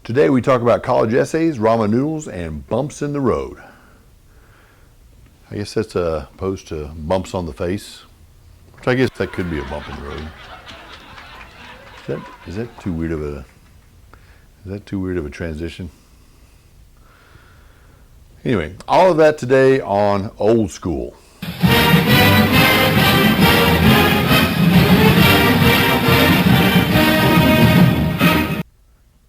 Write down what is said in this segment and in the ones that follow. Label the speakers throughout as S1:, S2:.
S1: Today we talk about college essays, ramen noodles, and bumps in the road. I guess that's opposed to bumps on the face, which I guess that could be a bump in the road. Is that too weird of a transition? Anyway, all of that today on Old School.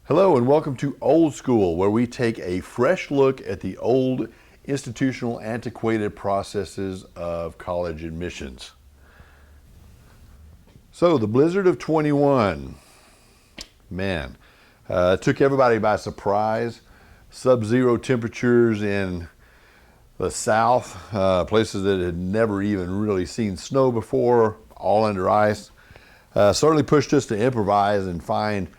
S1: Hello and welcome to Old School, where we take a fresh look at the old institutional antiquated processes of college admissions. So the blizzard of 21, man, took everybody by surprise. Sub-zero temperatures in the South, places that had never even really seen snow before, all under ice, certainly pushed us to improvise and find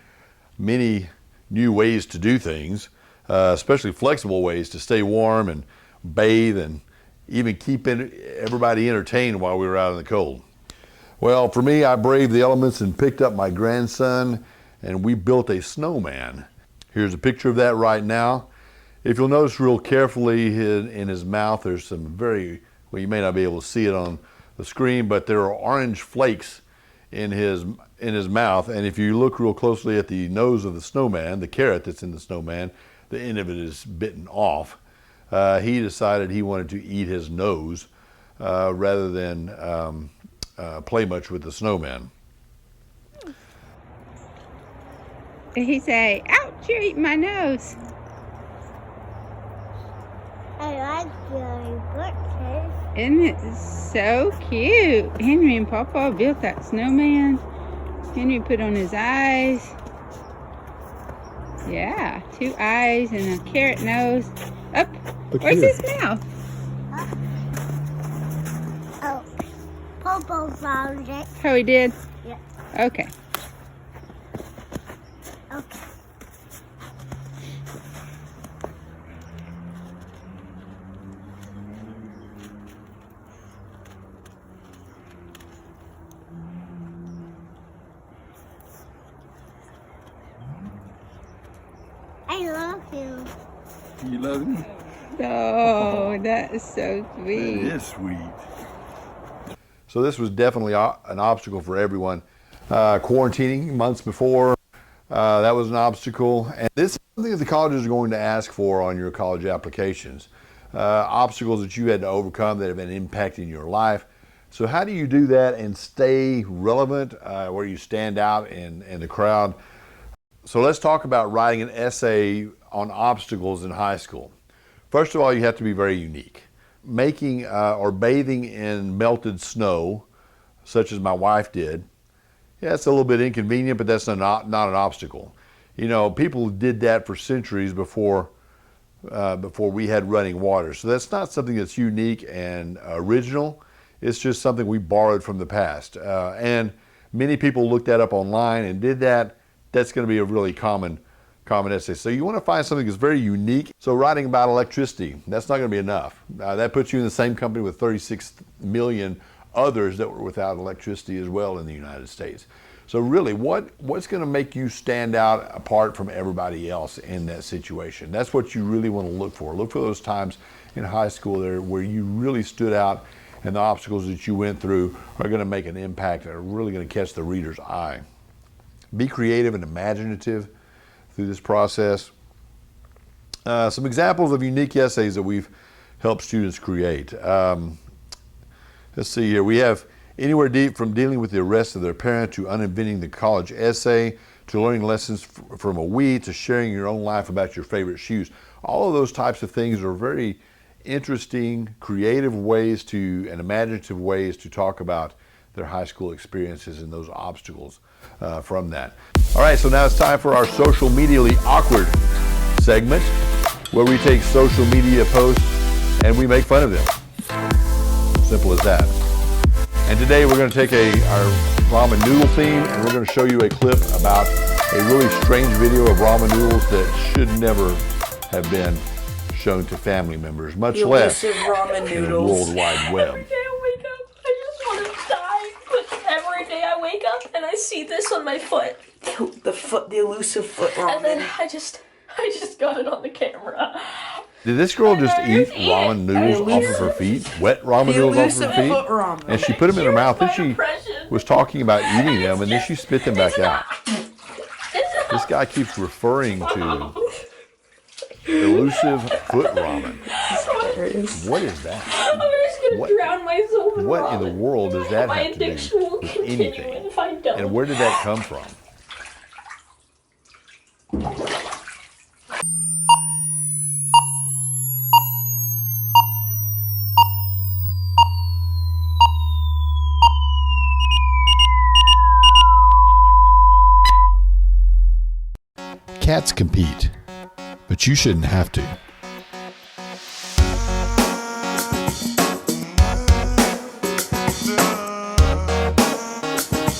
S1: many new ways to do things, especially flexible ways to stay warm and bathe and even keep everybody entertained while we were out in the cold. Well, for me, I braved the elements and picked up my grandson and we built a snowman. Here's a picture of that right now. If you'll notice real carefully in his mouth, there's some well, you may not be able to see it on the screen, but there are orange flakes in his mouth, and if you look real closely at the nose of the snowman, the carrot that's in the snowman, the end of it is bitten off. He decided he wanted to eat his nose rather than play much with the snowman.
S2: He say, "Ouch, you're eating my nose."
S3: I like your birthday.
S2: Isn't it so cute? Henry and Papa built that snowman. Henry put on his eyes. Yeah, 2 eyes and a carrot nose. Up. Where's his mouth?
S3: Oh, Popo found it.
S2: Oh, he did?
S3: Yeah.
S2: Okay.
S3: Okay. I love you.
S1: You love me?
S2: Oh, that is so sweet.
S1: That is sweet. So this was definitely an obstacle for everyone. Quarantining months before, that was an obstacle. And this is something that the colleges are going to ask for on your college applications. Obstacles that you had to overcome that have been impacting your life. So how do you do that and stay relevant, where you stand out in the crowd? So let's talk about writing an essay on obstacles in high school. First of all, you have to be very unique. Making or bathing in melted snow, such as my wife did, yeah, it's a little bit inconvenient, but that's not an obstacle. You know, people did that for centuries before we had running water. So that's not something that's unique and original. It's just something we borrowed from the past. And many people looked that up online and did that. That's going to be a really common essay. So you want to find something that's very unique. So writing about electricity, that's not going to be enough. That puts you in the same company with 36 million others that were without electricity as well in the United States. So really, what's going to make you stand out apart from everybody else in that situation? That's what you really want to look for. Look for those times in high school there where you really stood out and the obstacles that you went through are going to make an impact and are really going to catch the reader's eye. Be creative and imaginative through this process. Some examples of unique essays that we've helped students create. Let's see here. We have anywhere deep from dealing with the arrest of their parent to uninventing the college essay to learning lessons from a we to sharing your own life about your favorite shoes. All of those types of things are very interesting, creative ways and imaginative ways to talk about their high school experiences and those obstacles from that. All right, so now it's time for our social medially awkward segment where we take social media posts and we make fun of them. Simple as that. And today we're going to take our ramen noodle theme and we're going to show you a clip about a really strange video of ramen noodles that should never have been shown to family members, much less in the World Wide Web.
S4: Every day I wake up, I just want to die. But every day I wake up and I see this on my foot.
S5: The elusive foot ramen.
S4: And then I just I just got it on the camera.
S1: Did this girl just eat ramen noodles off of her feet? Wet ramen noodles off of her feet?
S5: ramen.
S1: And she put them in her mouth, and
S4: My
S1: she
S4: impression.
S1: was talking about eating them, and then she spit them back out. This guy keeps referring to elusive foot ramen. What is that?
S4: I'm just gonna
S1: What-
S4: drown myself in
S1: What
S4: ramen.
S1: in the world does that
S4: My
S1: have to do
S4: addiction will
S1: with
S4: continue
S1: anything?
S4: if I don't.
S1: And where did that come from? Cats compete, but you shouldn't have to.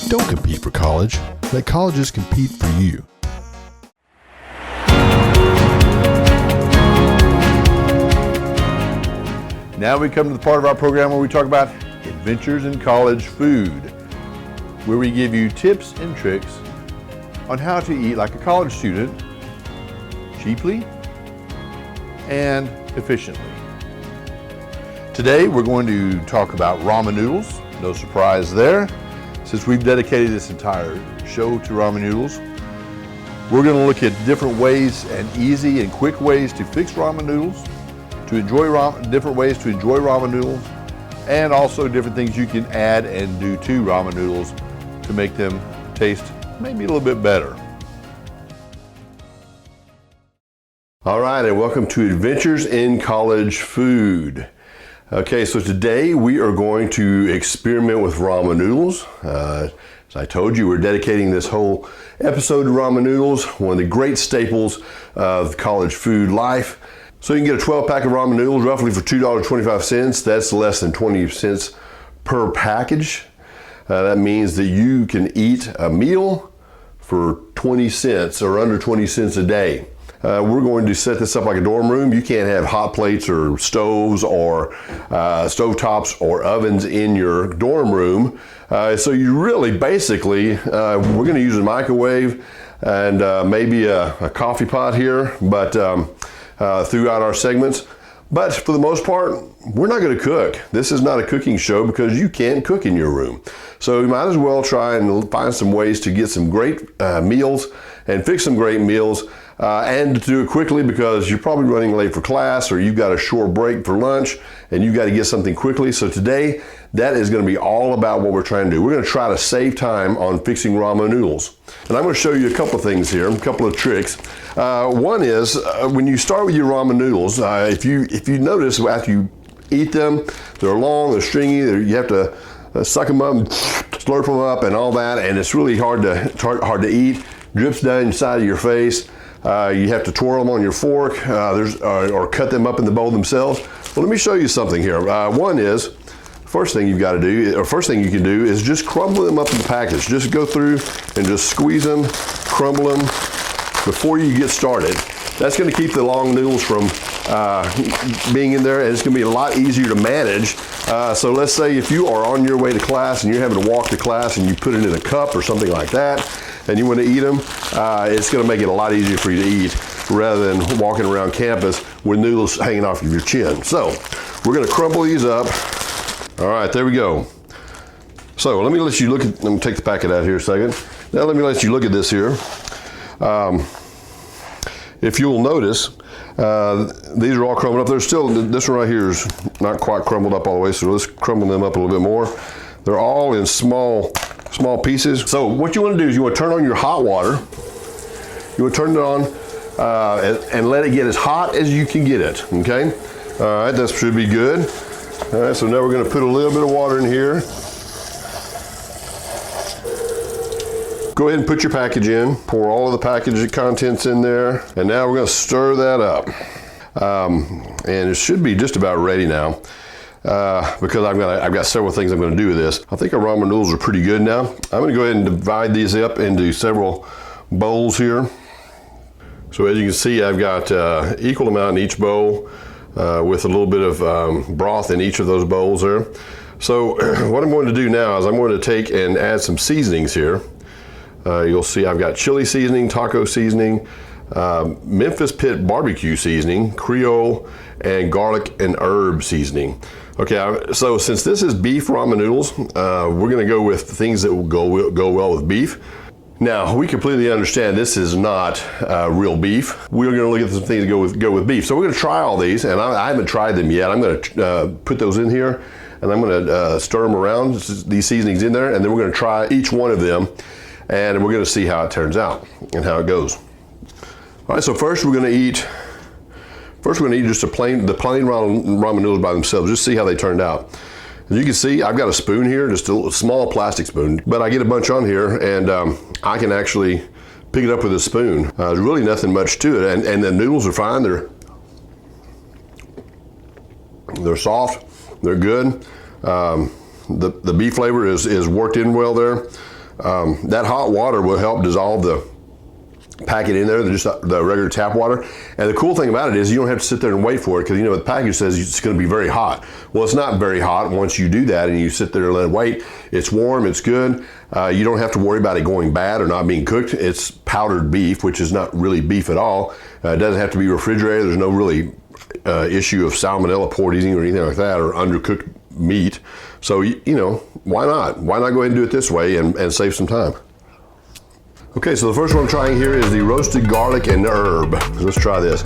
S1: Don't compete for college. Let colleges compete for you. Now we come to the part of our program where we talk about adventures in college food, where we give you tips and tricks on how to eat like a college student, cheaply and efficiently. Today we're going to talk about ramen noodles. No surprise there. Since we've dedicated this entire show to ramen noodles, we're going to look at different ways and easy and quick ways to fix ramen noodles, to enjoy different ways to enjoy ramen noodles, and also different things you can add and do to ramen noodles to make them taste maybe a little bit better. All right, and welcome to Adventures in College Food. Okay, so today we are going to experiment with ramen noodles. As I told you, we're dedicating this whole episode to ramen noodles, one of the great staples of college food life. So you can get a 12-pack of ramen noodles roughly for $2.25. That's less than 20 cents per package. That means that you can eat a meal for 20 cents or under 20 cents a day. We're going to set this up like a dorm room. You can't have hot plates or stoves or stovetops or ovens in your dorm room. So you really basically, we're going to use a microwave and maybe a coffee pot here, but throughout our segments. But for the most part, we're not going to cook. This is not a cooking show because you can't cook in your room. So you might as well try and find some ways to get some great meals and fix some great meals and to do it quickly because you're probably running late for class or you've got a short break for lunch and you've got to get something quickly. So today, that is going to be all about what we're trying to do. We're going to try to save time on fixing ramen noodles. And I'm going to show you a couple of things here, a couple of tricks. One is when you start with your ramen noodles, if you notice after you eat them, they're long, they're stringy, you have to suck them up, and slurp them up and all that, and it's really hard to eat. Drips down inside of your face. You have to twirl them on your fork or cut them up in the bowl themselves. Well, let me show you something here. One is, first thing you can do is just crumble them up in the package. Just go through and just squeeze them, crumble them before you get started. That's going to keep the long noodles from being in there, and it's going to be a lot easier to manage. So let's say if you are on your way to class and you're having to walk to class and you put it in a cup or something like that, and you want to eat them, it's going to make it a lot easier for you to eat rather than walking around campus with noodles hanging off of your chin. So we're going to crumble these up. All right, there we go. So let me take the packet out here a second. Now let me let you look at this here. If you'll notice, these are all crumbled up. There's still, this one right here is not quite crumbled up all the way, so let's crumble them up a little bit more. They're all in small pieces. So what you want to do is you want to turn on your hot water. You want to turn it on and let it get as hot as you can get it, okay? All right, that should be good. All right, so now we're going to put a little bit of water in here. Go ahead and put your package in. Pour all of the package contents in there. And now we're going to stir that up. And it should be just about ready now. Because I've got several things I'm going to do with this. I think our ramen noodles are pretty good now. I'm going to go ahead and divide these up into several bowls here. So as you can see, I've got equal amount in each bowl with a little bit of broth in each of those bowls there. So what I'm going to do now is I'm going to take and add some seasonings here. You'll see I've got chili seasoning, taco seasoning,
S5: Memphis Pit barbecue seasoning, Creole, and garlic and herb seasoning. Okay, so since this is beef ramen noodles, we're gonna go with things that will go well with beef. Now, we completely understand this is not real beef. We're gonna look at some things that go with beef. So we're gonna try all these, and I haven't tried them yet. I'm gonna put those in here, and I'm gonna stir them around, these seasonings in there, and then we're gonna try each one of them, and we're gonna see how it turns out and how it goes. All right, so first we're gonna eat just the plain ramen noodles by themselves, just see how they turned out. As you can see, I've got a spoon here, just a small plastic spoon, but I get a bunch on here, and I can actually pick it up with a spoon. There's really nothing much to it, and the noodles are fine. They're soft, they're good. The beef flavor is worked in well there. That hot water will help dissolve the packet in there, just the regular tap water. And the cool thing about it is you don't have to sit there and wait for it, because the package says it's going to be very hot. Well, it's not very hot once you do that and you sit there and let it wait. It's warm, it's good. You don't have to worry about it going bad or not being cooked. It's powdered beef, which is not really beef at all. It doesn't have to be refrigerated. There's no really issue of salmonella poisoning or anything like that, or undercooked meat. So, why not? Why not go ahead and do it this way and save some time? Okay, so the first one I'm trying here is the roasted garlic and herb. Let's try this.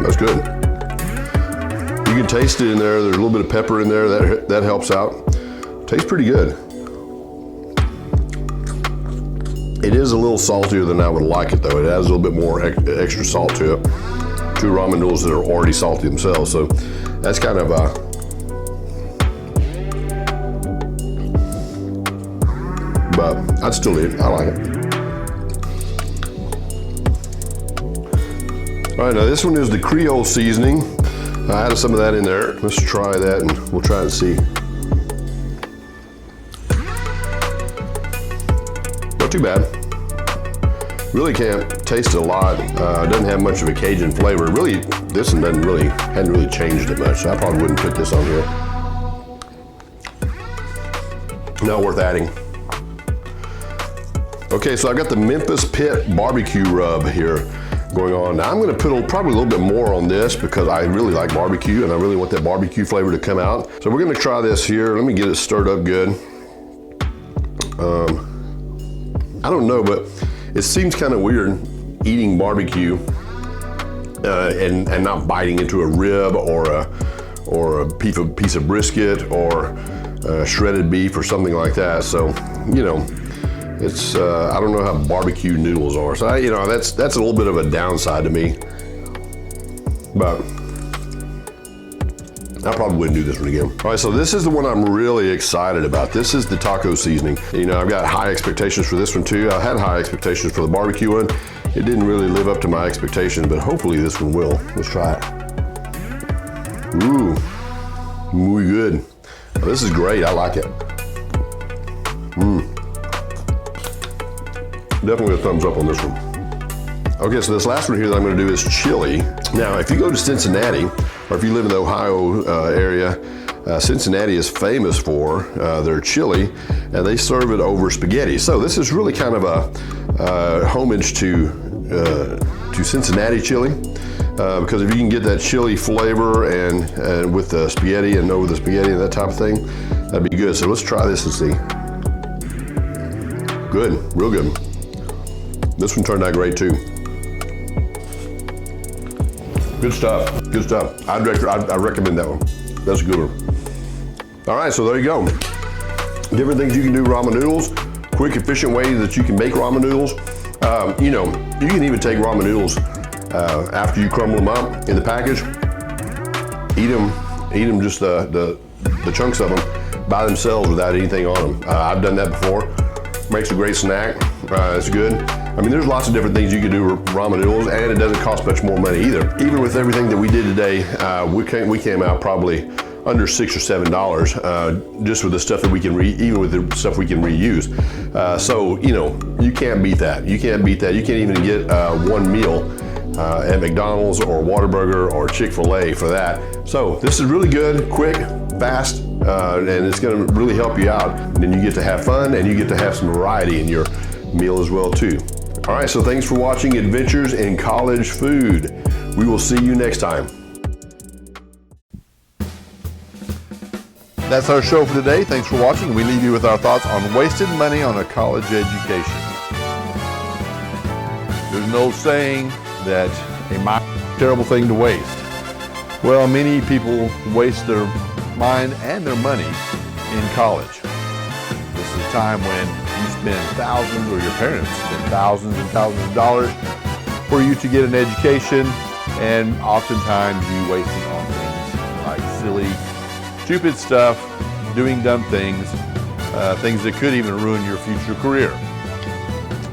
S5: That's good. You can taste it in there. There's a little bit of pepper in there. That helps out. Tastes pretty good. It is a little saltier than I would like it, though. It has a little bit more extra salt to it. Two ramen noodles that are already salty themselves, so that's kind of but I'd still eat it. I like it. All right, now this one is the Creole seasoning. I added some of that in there. Let's try that, and we'll try and see. Not too bad. Really can't taste it a lot. It doesn't have much of a Cajun flavor. Really, this one hadn't really changed it much. So I probably wouldn't put this on here. Not worth adding. Okay, so I've got the Memphis Pit barbecue rub here going on. Now I'm gonna put probably a little bit more on this, because I really like barbecue and I really want that barbecue flavor to come out. So we're gonna try this here. Let me get it stirred up good. I don't know, but it seems kind of weird eating barbecue and not biting into a rib or a piece of brisket or shredded beef or something like that. So, it's I don't know how barbecue noodles are. So that's a little bit of a downside to me. But I probably wouldn't do this one again. All right, so this is the one I'm really excited about. This is the taco seasoning. I've got high expectations for this one too. I had high expectations for the barbecue one. It didn't really live up to my expectations, but hopefully this one will. Let's try it. Ooh, muy good. This is great, I like it. Definitely a thumbs up on this one. Okay, so this last one here that I'm gonna do is chili. Now, if you go to Cincinnati, or if you live in the Ohio area, Cincinnati is famous for their chili, and they serve it over spaghetti. So this is really kind of a homage to Cincinnati chili, because if you can get that chili flavor and with the spaghetti and over the spaghetti and that type of thing, that'd be good. So let's try this and see. Good, real good. This one turned out great too. Good stuff, good stuff. I recommend that one. That's a good one. All right, so there you go. Different things you can do ramen noodles, quick, efficient ways that you can make ramen noodles. You can even take ramen noodles after you crumble them up in the package. Eat them just the chunks of them by themselves without anything on them. I've done that before. Makes a great snack. It's good. I mean, there's lots of different things you can do with ramen noodles, and it doesn't cost much more money either. Even with everything that we did today, we came out probably under $6 or $7 just with the stuff that we can even with the stuff we can reuse. So you can't beat that. You can't beat that. You can't even get one meal at McDonald's or Whataburger or Chick-fil-A for that. So this is really good, quick, fast, and it's going to really help you out. And then you get to have fun, and you get to have some variety in your meal as well too. All right, so thanks for watching Adventures in College Food. We will see you next time.
S1: That's our show for today. Thanks for watching. We leave you with our thoughts on wasted money on a college education. There's an old saying that a mind is a terrible thing to waste. Well, many people waste their mind and their money in college. This is a time when you spend thousands, or your parents spend thousands and thousands of dollars for you to get an education, and oftentimes you waste it on things like silly, stupid stuff, doing dumb things, things that could even ruin your future career.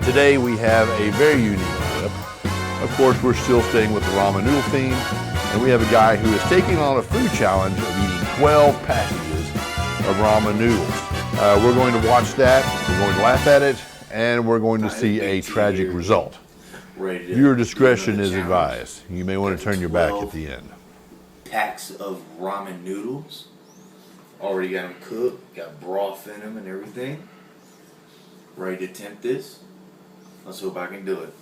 S1: Today we have a very unique lineup. Of course, we're still staying with the ramen noodle theme, and we have a guy who is taking on a food challenge of eating 12 packages of ramen noodles. We're going to watch that, we're going to laugh at it, and we're going to see a tragic result. Viewer discretion is advised. You may want to turn your back at the end.
S6: Packs of ramen noodles. Already got them cooked, got broth in them and everything. Ready to attempt this. Let's hope I can do it.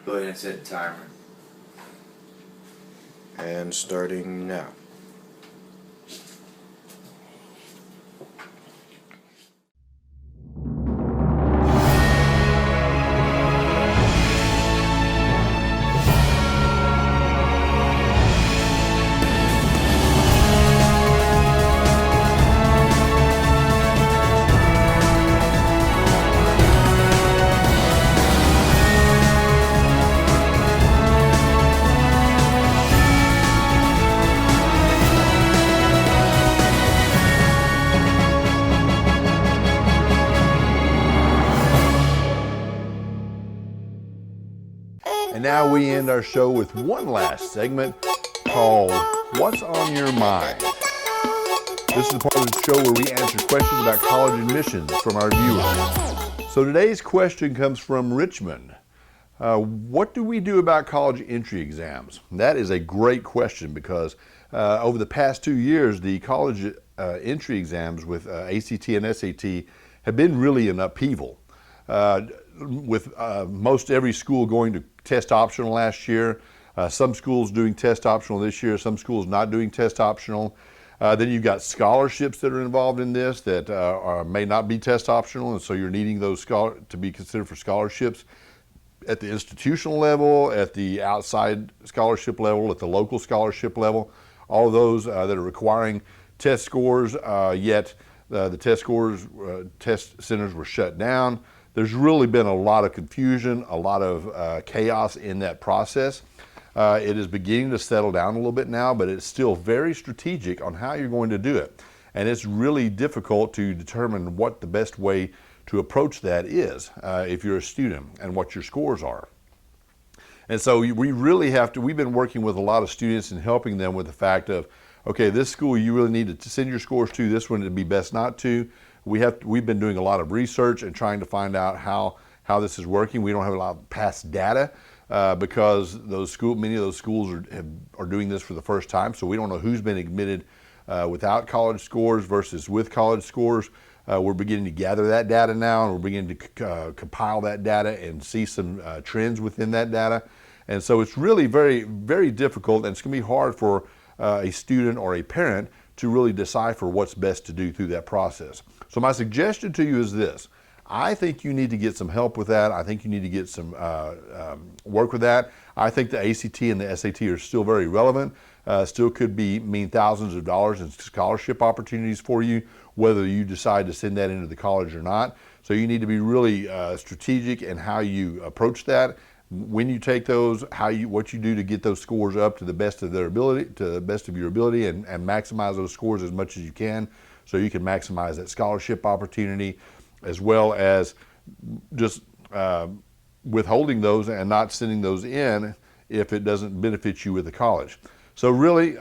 S6: Go ahead and set the timer.
S7: And starting now.
S1: And now we end our show with one last segment called What's on Your Mind? This is the part of the show where we answer questions about college admissions from our viewers. So today's question comes from Richmond. What do we do about college entry exams? That is a great question because over the past 2 years, the college entry exams with ACT and SAT have been really an upheaval. With most every school going to test optional last year, some schools doing test optional this year, some schools not doing test optional. Then you've got scholarships that are involved in this that may not be test optional, and so you're needing those to be considered for scholarships at the institutional level, at the outside scholarship level, at the local scholarship level. All of those that are requiring test scores, yet the test centers were shut down. There's really been a lot of confusion, a lot of chaos in that process. It is beginning to settle down a little bit now, but it's still very strategic on how you're going to do it. And it's really difficult to determine what the best way to approach that is if you're a student and what your scores are. And so we really have to, we've been working with a lot of students and helping them with the fact of, okay, this school you really need to send your scores to, this one it'd be best not to. We've been doing a lot of research and trying to find out how this is working. We don't have a lot of past data because many of those schools are doing this for the first time, so we don't know who's been admitted without college scores versus with college scores. We're beginning to gather that data now, and we're beginning to compile that data and see some trends within that data. And so it's really very, very difficult, and it's going to be hard for a student or a parent to really decipher what's best to do through that process. So my suggestion to you is this. I think you need to get some help with that. I think you need to get some work with that. I think the ACT and the SAT are still very relevant. Still could mean thousands of dollars in scholarship opportunities for you, whether you decide to send that into the college or not. So you need to be really strategic in how you approach that. When you take those, what you do to get those scores up to the best of their ability, to the best of your ability, and maximize those scores as much as you can, so you can maximize that scholarship opportunity, as well as just withholding those and not sending those in if it doesn't benefit you with the college. So really,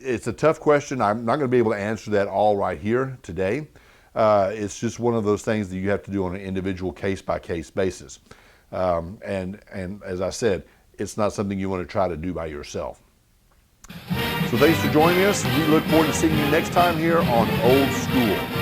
S1: it's a tough question. I'm not going to be able to answer that all right here today. It's just one of those things that you have to do on an individual case-by-case basis. And as I said, it's not something you want to try to do by yourself. So thanks for joining us. We look forward to seeing you next time here on Old School.